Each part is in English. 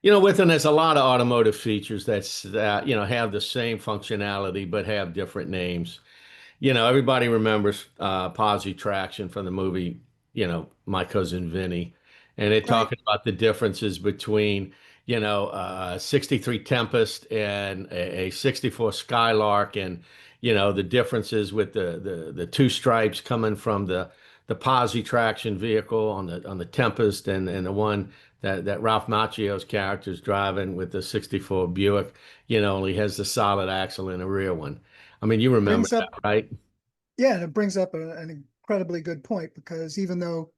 With them, there's a lot of automotive features that have the same functionality but have different names. Everybody remembers Posi Traction from the movie, My Cousin Vinny. And they're Right. talking about the differences between, a 63 Tempest and a 64 Skylark and, the differences with the two stripes coming from the Posi Traction vehicle on the Tempest and the one that Ralph Macchio's character is driving with the 64 Buick, only has the solid axle in the rear one. I mean, you remember Brings that, up, right? yeah, and it brings up an incredibly good point because even though,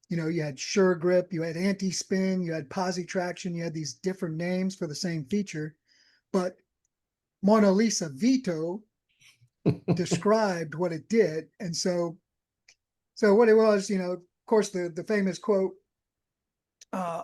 you had sure grip, you had anti-spin, you had posi traction, you had these different names for the same feature, but Mona Lisa Vito described what it did. And so what it was, of course, the famous quote, uh,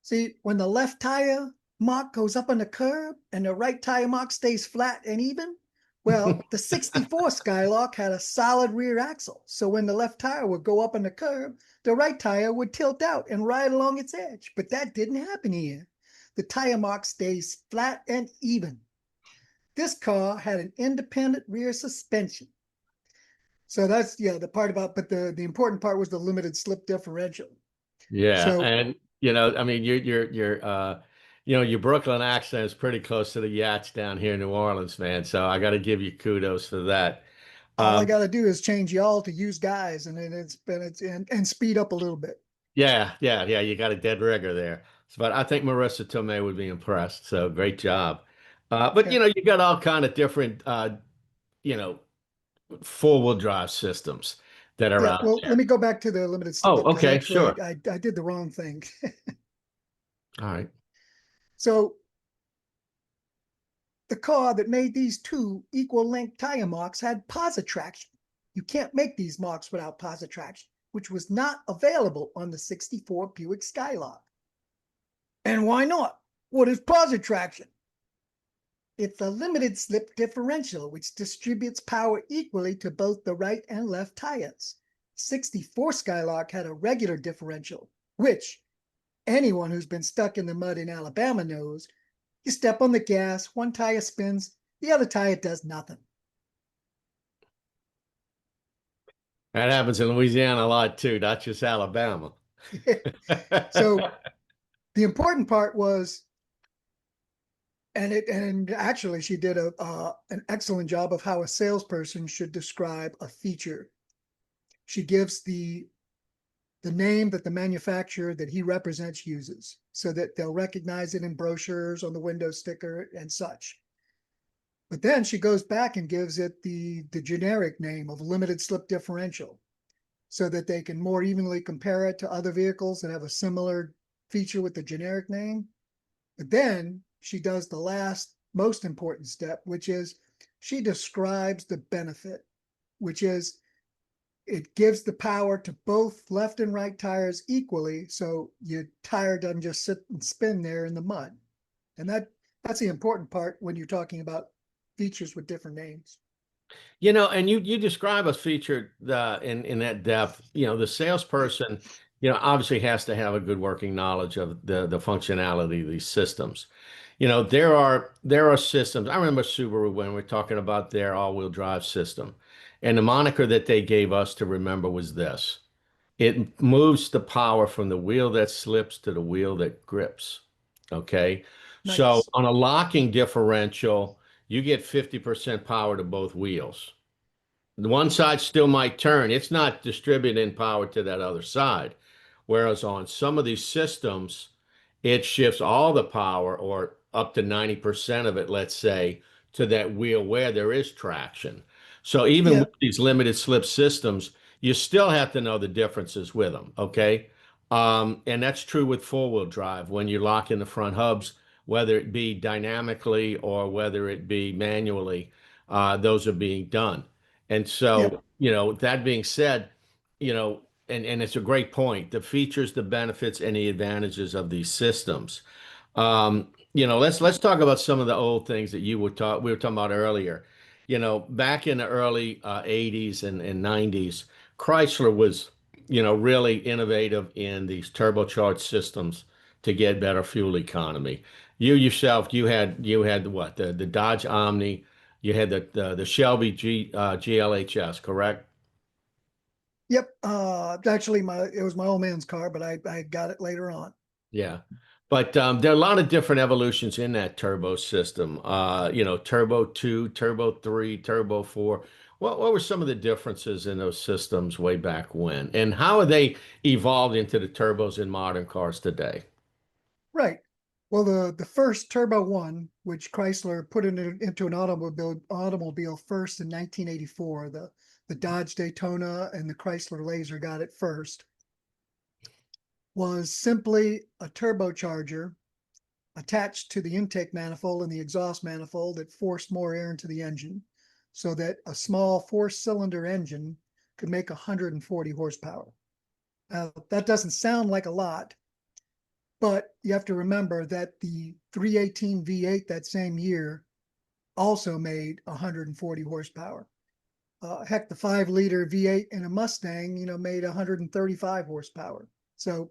see, when the left tire mark goes up on the curb and the right tire mark stays flat and even, well, the 64 Skylark had a solid rear axle. So when the left tire would go up on the curb, the right tire would tilt out and ride along its edge. But that didn't happen here. The tire mark stays flat and even. This car had an independent rear suspension. So that's, yeah, the part about, but the important part was the limited slip differential. Yeah, So and I mean, your Brooklyn accent is pretty close to the yachts down here in New Orleans, man. So I got to give you kudos for that. all I Um, got to do is change y'all to use guys, and then and speed up a little bit. yeah, yeah, yeah. You got a dead rigger there. But I think Marissa Tomei would be impressed. So great job. But Yeah, you got all kind of different you know, four-wheel drive systems that are yeah. out Well, let there. me go back to the limited Oh, slip because okay, actually sure. I did the wrong thing. All right. So the car that made these two equal length tire marks had posi traction. You can't make these marks without posi traction, which was not available on the 64 Buick Skylark. And why not? What is posi traction? It's a limited slip differential which distributes power equally to both the right and left tires. 64 Skylark had a regular differential, which anyone who's been stuck in the mud in Alabama knows. You step on the gas, one tire spins, the other tire does nothing. That happens in Louisiana a lot too, not just Alabama. So the important part was, and actually she did an excellent job of how a salesperson should describe a feature. She gives the name that the manufacturer that he represents uses so that they'll recognize it in brochures on the window sticker and such. But then she goes back and gives it the generic name of limited slip differential so that they can more evenly compare it to other vehicles that have a similar feature with the generic name. But then she does the last most important step, which is she describes the benefit, which is it gives the power to both left and right tires equally, so your tire doesn't just sit and spin there in the mud. And that's the important part when you're talking about features with different names. And you describe a feature in that depth. The salesperson, obviously has to have a good working knowledge of the functionality of these systems. There are systems. I remember Subaru when we're talking about their all-wheel drive system, and the moniker that they gave us to remember was this. It moves the power from the wheel that slips to the wheel that grips. Okay. So Nice. on a locking differential, you get 50% power to both wheels. The one side still might turn. It's not distributing power to that other side. Whereas on some of these systems, it shifts all the power or up to 90% of it, let's say, to that wheel where there is traction. So even Yeah, with these limited slip systems, you still have to know the differences with them, okay? And that's true with four-wheel drive when you lock in the front hubs, whether it be dynamically or whether it be manually, those are being done. And yeah, so, that being said, and it's a great point, the features, the benefits, and the advantages of these systems. Let's talk about some of the old things that we were talking about earlier. Back in the early 80s and 90s, Chrysler was, really innovative in these turbocharged systems to get better fuel economy. You yourself, you had what the Dodge Omni, you had the Shelby GLHS, correct? Yep. Actually, it was my old man's car, but I got it later on. Yeah. But there are a lot of different evolutions in that turbo system. Turbo 2, Turbo 3, Turbo 4. What were some of the differences in those systems way back when? And how are they evolved into the turbos in modern cars today? Right. Well, the first Turbo One, which Chrysler put into an automobile first in 1984, the Dodge Daytona and the Chrysler Laser got it first, was simply a turbocharger attached to the intake manifold and the exhaust manifold that forced more air into the engine, so that a small four-cylinder engine could make 140 horsepower. That doesn't sound like a lot, but you have to remember that the 318 V8 that same year also made 140 horsepower. Heck, the 5-liter V8 in a Mustang, made 135 horsepower. So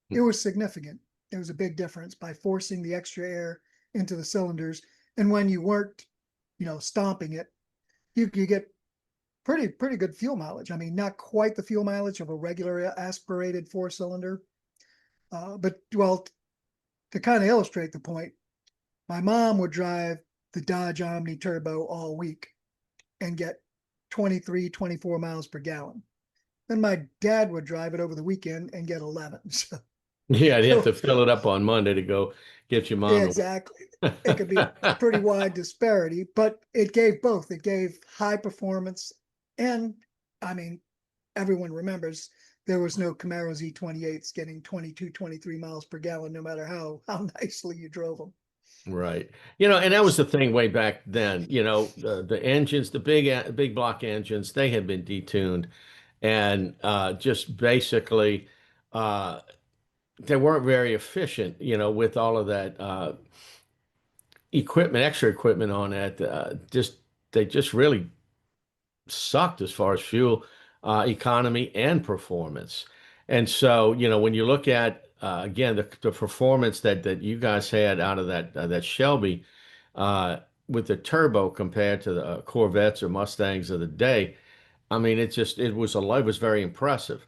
it was significant. It was a big difference by forcing the extra air into the cylinders. And when you weren't, stomping it, you get pretty good fuel mileage. I mean, not quite the fuel mileage of a regular aspirated four-cylinder, but well, to kind of illustrate the point, my mom would drive the Dodge Omni Turbo all week and get 23, 24 miles per gallon. Then my dad would drive it over the weekend and get 11. Yeah, you have So, to fill it up on Monday to go get your yeah, mom to exactly. work. It could be a pretty wide disparity, but it gave both. It gave high performance, and I mean, everyone remembers there was no Camaros E28s getting 22, 23 miles per gallon, no matter how nicely you drove them. Right. And that was the thing way back then. The engines, the big block engines, they had been detuned and just basically uh, they weren't very efficient, with all of that extra equipment on it. They just really sucked as far as fuel economy and performance. And so, when you look at again the performance that you guys had out of that Shelby uh, with the turbo compared to the Corvettes or Mustangs of the day, I mean, it was very impressive.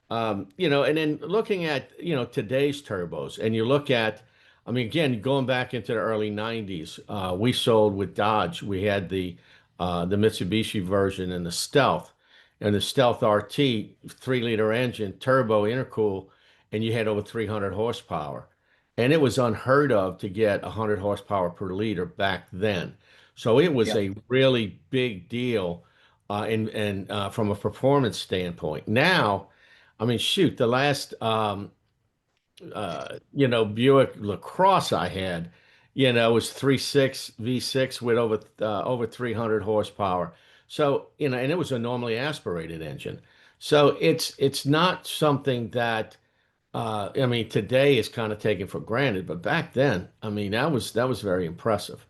And then looking at, today's turbos, and you look at, I mean, again, going back into the early 90s, we sold with Dodge. We had the Mitsubishi version and the Stealth RT 3-liter engine, turbo intercool, and you had over 300 horsepower. And it was unheard of to get 100 horsepower per liter back then. So it was Yep. a really big deal, and from a performance standpoint. Now, I mean, shoot, the last Buick LaCrosse I had, was 3.6 V6 with over 300 horsepower. So, and it was a normally aspirated engine. So it's not something that I mean today is kind of taken for granted, but back then, I mean, that was very impressive.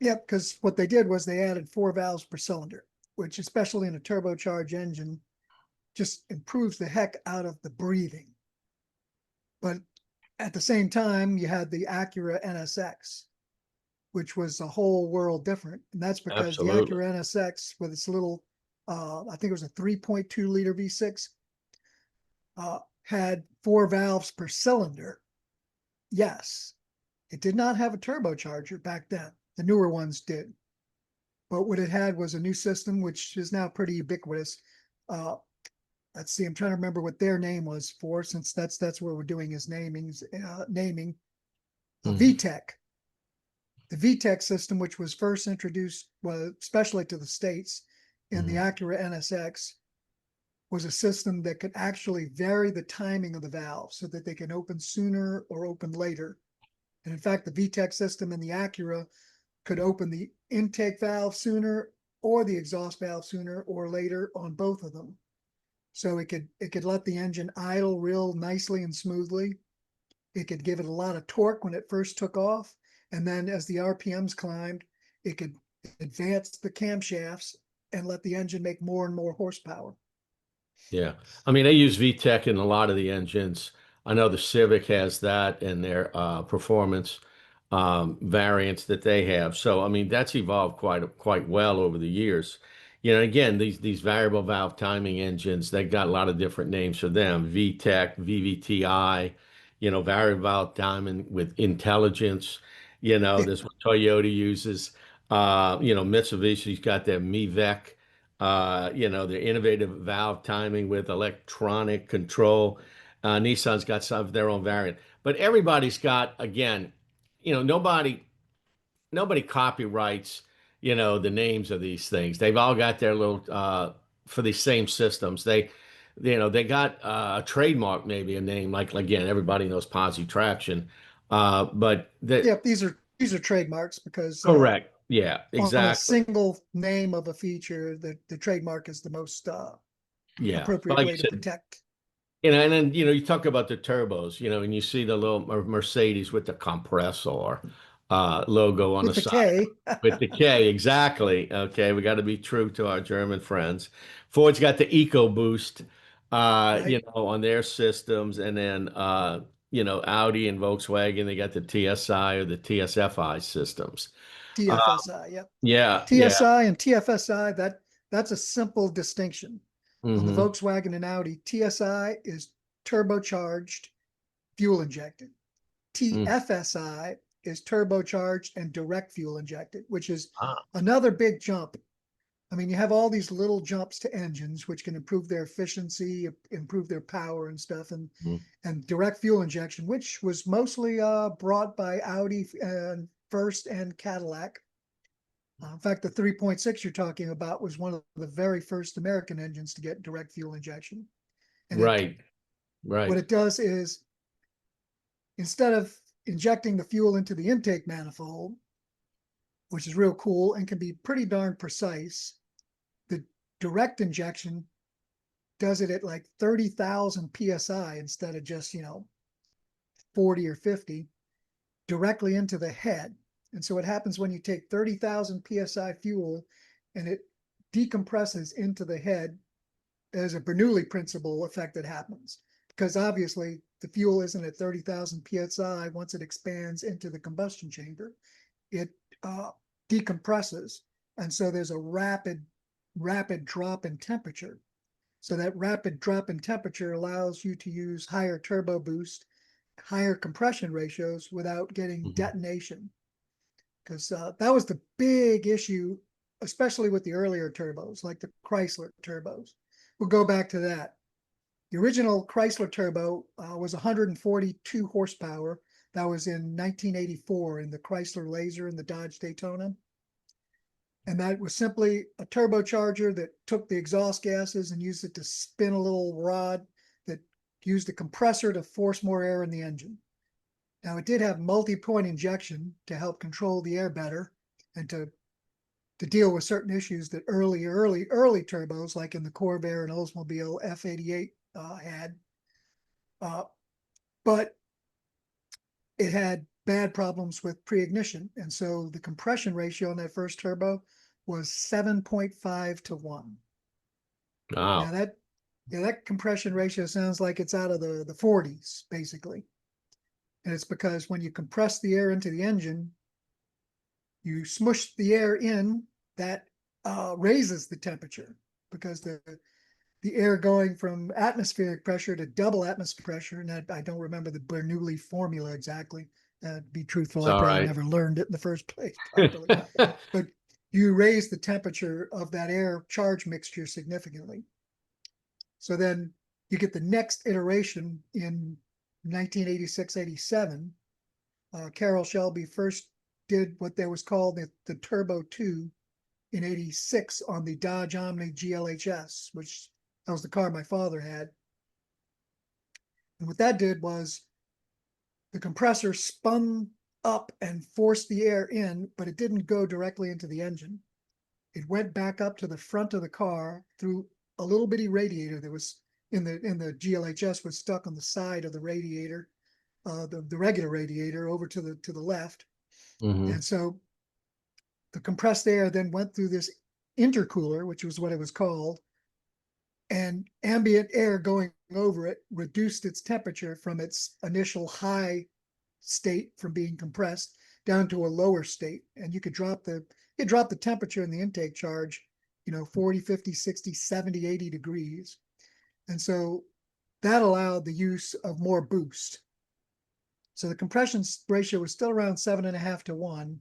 Yep, because what they did was they added 4 valves per cylinder, which, especially in a turbocharged engine, just improves the heck out of the breathing. But at the same time, you had the Acura NSX, which was a whole world different. And that's because the Absolutely. Acura NSX, with its little, I think it was a 3.2 liter V6, had 4 valves per cylinder. Yes, it did not have a turbocharger back then. The newer ones did. But what it had was a new system, which is now pretty ubiquitous. Uh, let's see, I'm trying to remember what their name was for, since that's what we're doing is naming a Mhm. VTEC. The VTEC system, which was first introduced, well, especially to the States in the Mhm. Acura NSX, was a system that could actually vary the timing of the valve so that they can open sooner or open later. And in fact, the VTEC system in the Acura could open the intake valve sooner or the exhaust valve sooner or later on both of them. So it could let the engine idle real nicely and smoothly. It could give it a lot of torque when it first took off. And then as the RPMs climbed, it could advance the camshafts and let the engine make more and more horsepower. Yeah. I mean, they use VTEC in a lot of the engines. I know the Civic has that in their performance variants that they have. So I mean that's evolved quite well over the years. You know, again, these variable valve timing engines, they got a lot of different names for them. VTEC, VVTI, you know, variable valve timing with intelligence. You know, Yeah, that's what Toyota uses. You know, Mitsubishi's got their MIVEC. You know, their innovative valve timing with electronic control. Nissan's got some of their own variant, but everybody's got, again, you know, nobody copyrights, you know, the names of these things. They've all got their little for these same systems. You know, they got a trademark, maybe a name like, again, everybody knows Posi Traction, but yeah, these are trademarks because correct, yeah, on a exactly, single name of a feature, the trademark is the most yeah. But appropriate like you way to said, protect. you know, and then you know, you talk about the turbos, you know, and you see the little Mercedes with the compressor logo on the With the side. K. With the K, exactly. Okay, we got to be true to our German friends. Ford's got the EcoBoost, Right? you know, on their systems, and then you know, Audi and Volkswagen, they got the TSI or the TSFI systems. Uh, TFSI, yep. yeah, yeah. TSI and TFSI, that's a simple distinction. On the Hmm. Volkswagen and Audi, TSI is turbocharged, fuel injected. Mm. TFSI is turbocharged and direct fuel injected, which is Ah. another big jump. I mean, you have all these little jumps to engines, which can improve their efficiency, improve their power and stuff, Mm. and direct fuel injection, which was mostly brought by Audi and first and Cadillac. In fact, the 3.6 you're talking about was one of the very first American engines to get direct fuel injection. And Right, what right. it does is instead of injecting the fuel into the intake manifold, which is real cool and can be pretty darn precise, the direct injection does it at like 30,000 psi instead of just, 40 or 50 directly into the head. And so what happens when you take 30,000 psi fuel and it decompresses into the head, there's a Bernoulli principle effect that happens because obviously the fuel isn't at 30,000 psi. Once it expands into the combustion chamber, it decompresses. And so there's a rapid drop in temperature. So that rapid drop in temperature allows you to use higher turbo boost, higher compression ratios without getting Mhm. detonation. Because that was the big issue, especially with the earlier turbos, like the Chrysler turbos. We'll go back to that. The original Chrysler turbo was 142 horsepower. That was in 1984 in the Chrysler Laser and the Dodge Daytona. And that was simply a turbocharger that took the exhaust gases and used it to spin a little rod that used a compressor to force more air in the engine. Now, it did have multi-point injection to help control the air better and to deal with certain issues that early turbos, like in the Corvair and Oldsmobile F88 had. Uh, but it had bad problems with pre-ignition. And so the compression ratio on that first turbo was 7.5 to 1. Now Wow. that compression ratio sounds like it's out of the 40s, basically. And it's because when you compress the air into the engine, you smush the air in, that raises the temperature because the air going from atmospheric pressure to double atmospheric pressure, and I don't remember the Bernoulli formula exactly. To be truthful, It's I all probably right. never learned it in the first place properly. But you raise the temperature of that air charge mixture significantly. So then you get the next iteration in 1986-87. Carroll Shelby first did what there was called the Turbo 2 in 86 on the Dodge Omni GLHS, which that was the car my father had. And what that did was the compressor spun up and forced the air in, but it didn't go directly into the engine. It went back up to the front of the car through a little bitty radiator that was in the GLHS was stuck on the side of the radiator, the regular radiator over to the left. Hmm. And so the compressed air then went through this intercooler, which was what it was called, and ambient air going over it reduced its temperature from its initial high state from being compressed down to a lower state. And you could drop the temperature in the intake charge, 40, 50, 60, 70, 80 degrees. And so that allowed the use of more boost. So the compression ratio was still around 7.5 to 1,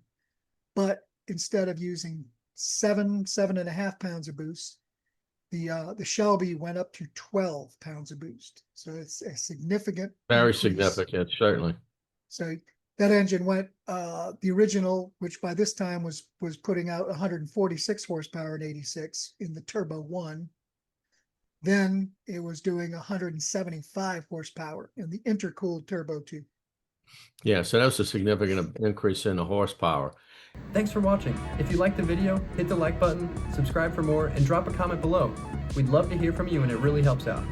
but instead of using 7.5 pounds of boost, the Shelby went up to 12 pounds of boost. So it's a significant Very increase. significant, certainly. So that engine went, the original, which by this time was putting out 146 horsepower in 86 in the Turbo 1. Then it was doing 175 horsepower in the intercooled Turbo 2. Yeah, so that was a significant increase in the horsepower. Thanks for watching. If you liked the video, hit the like button, subscribe for more, and drop a comment below. We'd love to hear from you and it really helps out.